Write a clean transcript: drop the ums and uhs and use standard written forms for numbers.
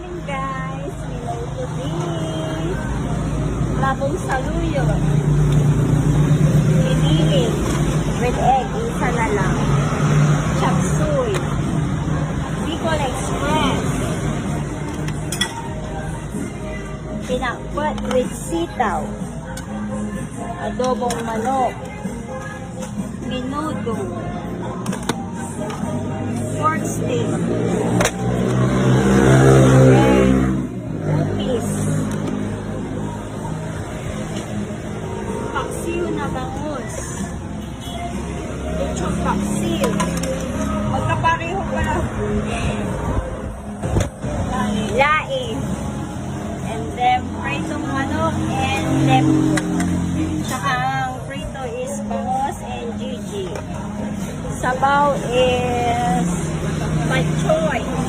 morning guys, minuto din. Labong saluyo. Piniling. With egg, isa na lang. Chop suey. Bicol Express. Pinakpot with sitaw. Adobong manok. Menudo. Pork steak. Upis. Paksiw na bangus. Lechong paksiw. Magkapareho pala. Laing. And then, pritong manok and lemon. Tsaka ang prito is bangus and gigi. Sabaw is pachoy.